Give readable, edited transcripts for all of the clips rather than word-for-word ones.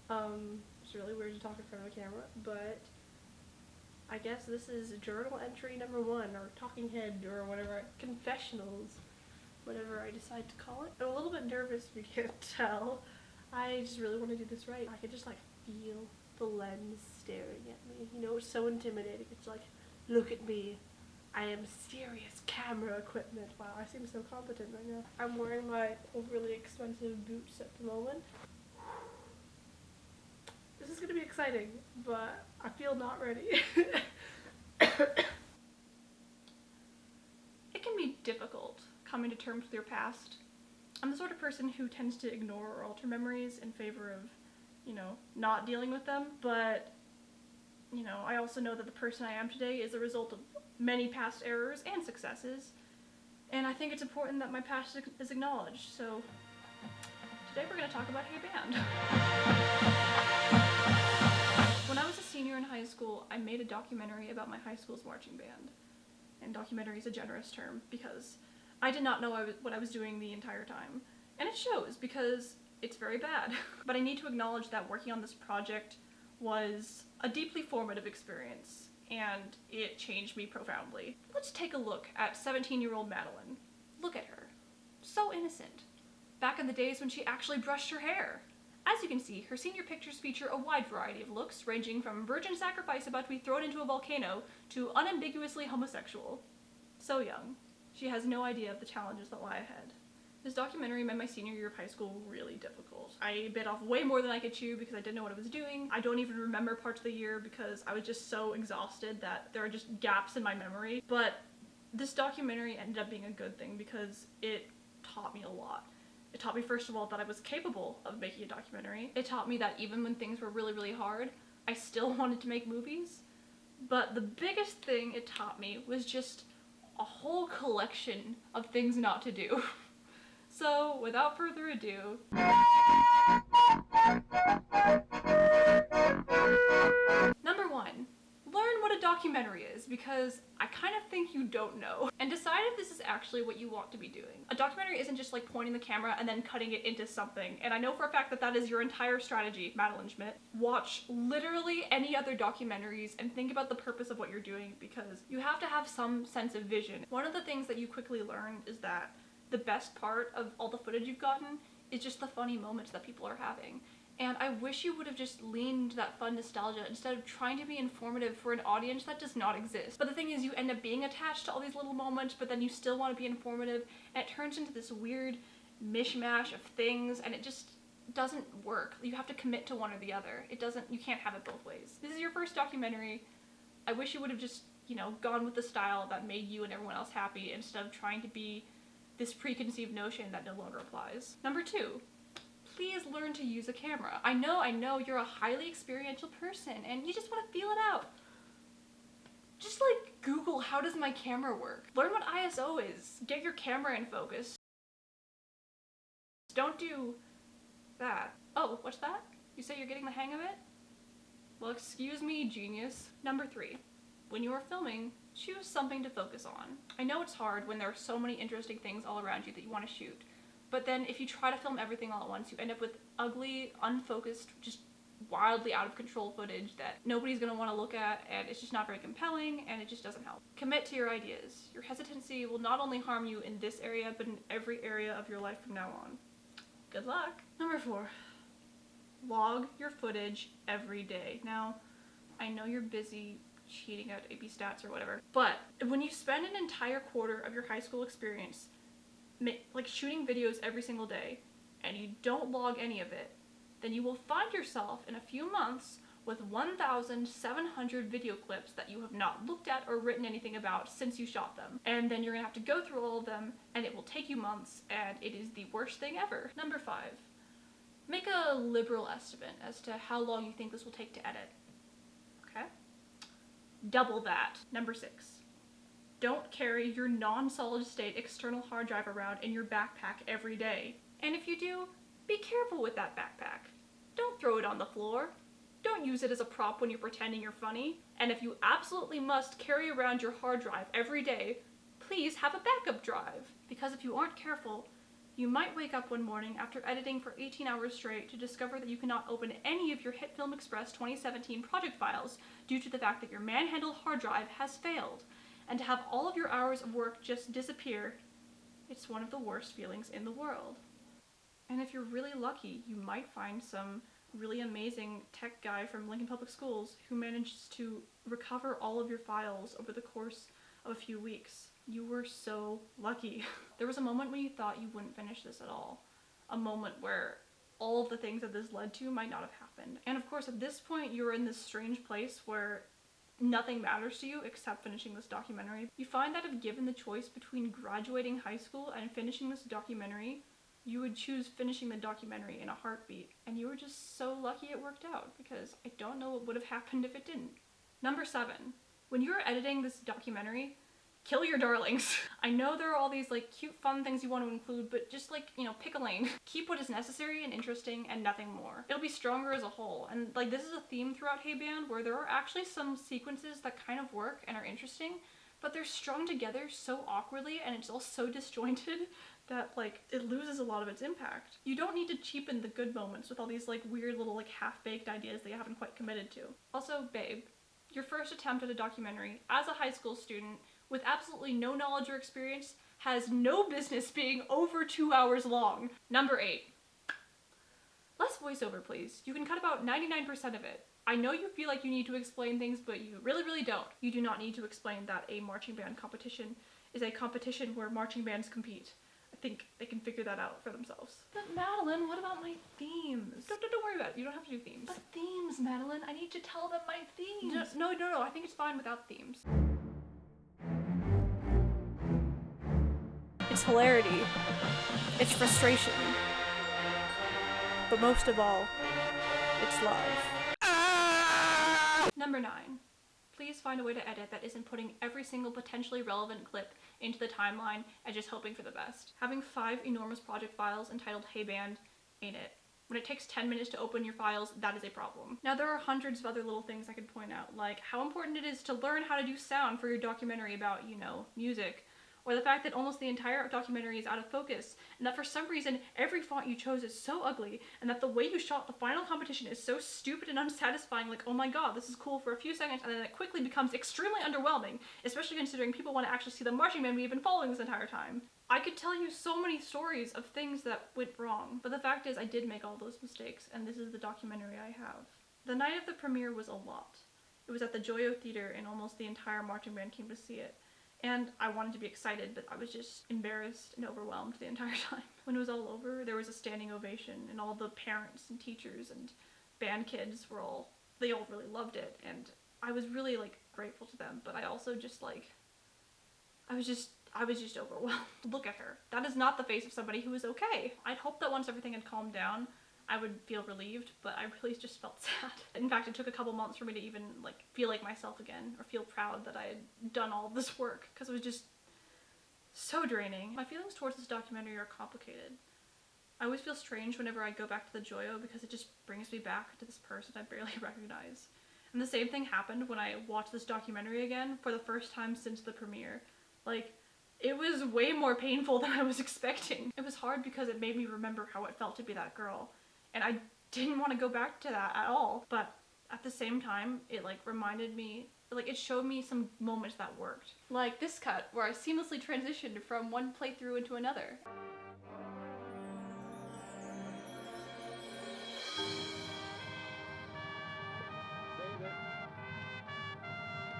It's really weird to talk in front of a camera, but I guess this is journal entry number 1, or talking head, or whatever, confessionals, whatever I decide to call it. I'm a little bit nervous if you can't tell. I just really want to do this right. I could just like feel the lens staring at me. You know, it's so intimidating. It's like, look at me. I am serious camera equipment. Wow, I seem so competent right now. I'm wearing my overly expensive boots at the moment. This is gonna be exciting, but I feel not ready. It can be difficult coming to terms with your past. I'm the sort of person who tends to ignore or alter memories in favor of, not dealing with them, but, I also know that the person I am today is a result of many past errors and successes, and I think it's important that my past is acknowledged, so today we're going to talk about Hey Band. When I was a senior in high school, I made a documentary about my high school's marching band. And documentary is a generous term because I did not know what I was doing the entire time. And it shows because it's very bad. But I need to acknowledge that working on this project was a deeply formative experience, and it changed me profoundly. Let's take a look at 17-year-old Madeline. Look at her. So innocent. Back in the days when she actually brushed her hair. As you can see, her senior pictures feature a wide variety of looks, ranging from virgin sacrifice about to be thrown into a volcano to unambiguously homosexual. So young. She has no idea of the challenges that lie ahead. This documentary made my senior year of high school really difficult. I bit off way more than I could chew because I didn't know what I was doing. I don't even remember parts of the year because I was just so exhausted that there are just gaps in my memory. But this documentary ended up being a good thing because it taught me a lot. It taught me, first of all, that I was capable of making a documentary. It taught me that even when things were really, really hard, I still wanted to make movies. But the biggest thing it taught me was just a whole collection of things not to do. So, without further ado, number 1. Learn what a documentary is, because I kind of think you don't know. And decide if this is actually what you want to be doing. A documentary isn't just like pointing the camera and then cutting it into something. And I know for a fact that that is your entire strategy, Madeline Schmidt. Watch literally any other documentaries and think about the purpose of what you're doing, because you have to have some sense of vision. One of the things that you quickly learn is that the best part of all the footage you've gotten is just the funny moments that people are having. And I wish you would have just leaned to that fun nostalgia instead of trying to be informative for an audience that does not exist. But the thing is, you end up being attached to all these little moments, but then you still want to be informative, and it turns into this weird mishmash of things, and it just doesn't work. You have to commit to one or the other. You can't have it both ways. This is your first documentary. I wish you would have just, gone with the style that made you and everyone else happy instead of trying to be this preconceived notion that no longer applies. Number 2. Please learn to use a camera. I know you're a highly experiential person and you just want to feel it out. Just like Google, how does my camera work? Learn what ISO is. Get your camera in focus. Don't do that. Oh, what's that? You say you're getting the hang of it? Well, excuse me, genius. Number 3. When you are filming, choose something to focus on. I know it's hard when there are so many interesting things all around you that you want to shoot. But then if you try to film everything all at once, you end up with ugly, unfocused, just wildly out of control footage that nobody's going to want to look at, and it's just not very compelling, and it just doesn't help. Commit to your ideas. Your hesitancy will not only harm you in this area, but in every area of your life from now on. Good luck. Number 4. Log your footage every day. Now, I know you're busy cheating at AP Stats or whatever, but when you spend an entire quarter of your high school experience like shooting videos every single day, and you don't log any of it, then you will find yourself in a few months with 1,700 video clips that you have not looked at or written anything about since you shot them. And then you're gonna have to go through all of them, and it will take you months, and it is the worst thing ever. Number 5. Make a liberal estimate as to how long you think this will take to edit. Okay? Double that. Number 6. Don't carry your non-solid state external hard drive around in your backpack every day. And if you do, be careful with that backpack. Don't throw it on the floor. Don't use it as a prop when you're pretending you're funny. And if you absolutely must carry around your hard drive every day, please have a backup drive. Because if you aren't careful, You might wake up one morning after editing for 18 hours straight to discover that you cannot open any of your Hit Film Express 2017 project files due to the fact that your manhandled hard drive has failed, and to have all of your hours of work just disappear. It's one of the worst feelings in the world. And if you're really lucky, you might find some really amazing tech guy from Lincoln Public Schools who manages to recover all of your files over the course of a few weeks. You were so lucky. There was a moment when you thought you wouldn't finish this at all. A moment where all of the things that this led to might not have happened. And of course, at this point, you're in this strange place where nothing matters to you except finishing this documentary. You find that if given the choice between graduating high school and finishing this documentary, you would choose finishing the documentary in a heartbeat. And you were just so lucky it worked out, because I don't know what would have happened if it didn't. Number 7. When you're editing this documentary, kill your darlings. I know there are all these like cute fun things you want to include, but just like, pick a lane. Keep what is necessary and interesting and nothing more. It'll be stronger as a whole. And like, this is a theme throughout Hey Band, where there are actually some sequences that kind of work and are interesting, but they're strung together so awkwardly and it's all so disjointed that like it loses a lot of its impact. You don't need to cheapen the good moments with all these like weird little like half-baked ideas that you haven't quite committed to. Also, babe, your first attempt at a documentary as a high school student with absolutely no knowledge or experience has no business being over 2 hours long. Number 8. Less voiceover, please. You can cut about 99% of it. I know you feel like you need to explain things, but you really, really don't. You do not need to explain that a marching band competition is a competition where marching bands compete. I think they can figure that out for themselves. But Madeline, what about my themes? Don't worry about it. You don't have to do themes. But themes, Madeline. I need to tell them my themes. No. I think it's fine without themes. It's hilarity. It's frustration. But most of all, it's love. Number 9. Please find a way to edit that isn't putting every single potentially relevant clip into the timeline and just hoping for the best. Having 5 enormous project files entitled Hey Band ain't it. When it takes 10 minutes to open your files, that is a problem. Now, there are hundreds of other little things I could point out, like how important it is to learn how to do sound for your documentary about, music, or the fact that almost the entire documentary is out of focus, and that for some reason every font you chose is so ugly, and that the way you shot the final competition is so stupid and unsatisfying, like, oh my god, this is cool for a few seconds, and then it quickly becomes extremely underwhelming, especially considering people want to actually see the marching band we've been following this entire time. I could tell you so many stories of things that went wrong, but the fact is I did make all those mistakes, and this is the documentary I have. The night of the premiere was a lot. It was at the Joyo Theater, and almost the entire marching band came to see it. And I wanted to be excited, but I was just embarrassed and overwhelmed the entire time. When it was all over, there was a standing ovation, and all the parents and teachers and band kids they all really loved it, and I was really, grateful to them, but I also just, I was just overwhelmed. Look at her. That is not the face of somebody who is okay. I'd hoped that once everything had calmed down, I would feel relieved, but I really just felt sad. In fact, it took a couple months for me to even, feel like myself again, or feel proud that I had done all of this work, because it was just so draining. My feelings towards this documentary are complicated. I always feel strange whenever I go back to the Joyo, because it just brings me back to this person I barely recognize. And the same thing happened when I watched this documentary again for the first time since the premiere. It was way more painful than I was expecting. It was hard because it made me remember how it felt to be that girl. And I didn't want to go back to that at all. But at the same time, it reminded me, it showed me some moments that worked. Like this cut, where I seamlessly transitioned from one playthrough into another.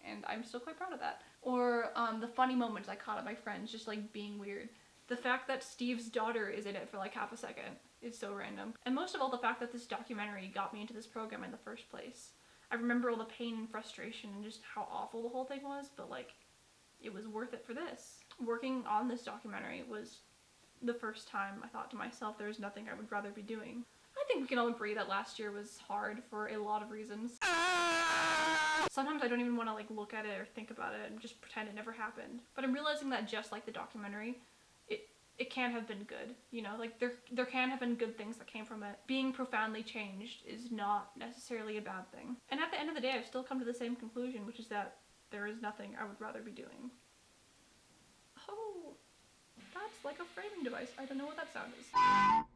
And I'm still quite proud of that. Or the funny moments I caught at my friends just being weird. The fact that Steve's daughter is in it for half a second is so random. And most of all, the fact that this documentary got me into this program in the first place. I remember all the pain and frustration and just how awful the whole thing was, but it was worth it for this. Working on this documentary was the first time I thought to myself there's nothing I would rather be doing. I think we can all agree that last year was hard for a lot of reasons. Sometimes I don't even want to look at it or think about it and just pretend it never happened. But I'm realizing that just like the documentary, it can have been good, there can have been good things that came from it. Being profoundly changed is not necessarily a bad thing. And at the end of the day, I've still come to the same conclusion, which is that there is nothing I would rather be doing. Oh. That's like a framing device. I don't know what that sound is.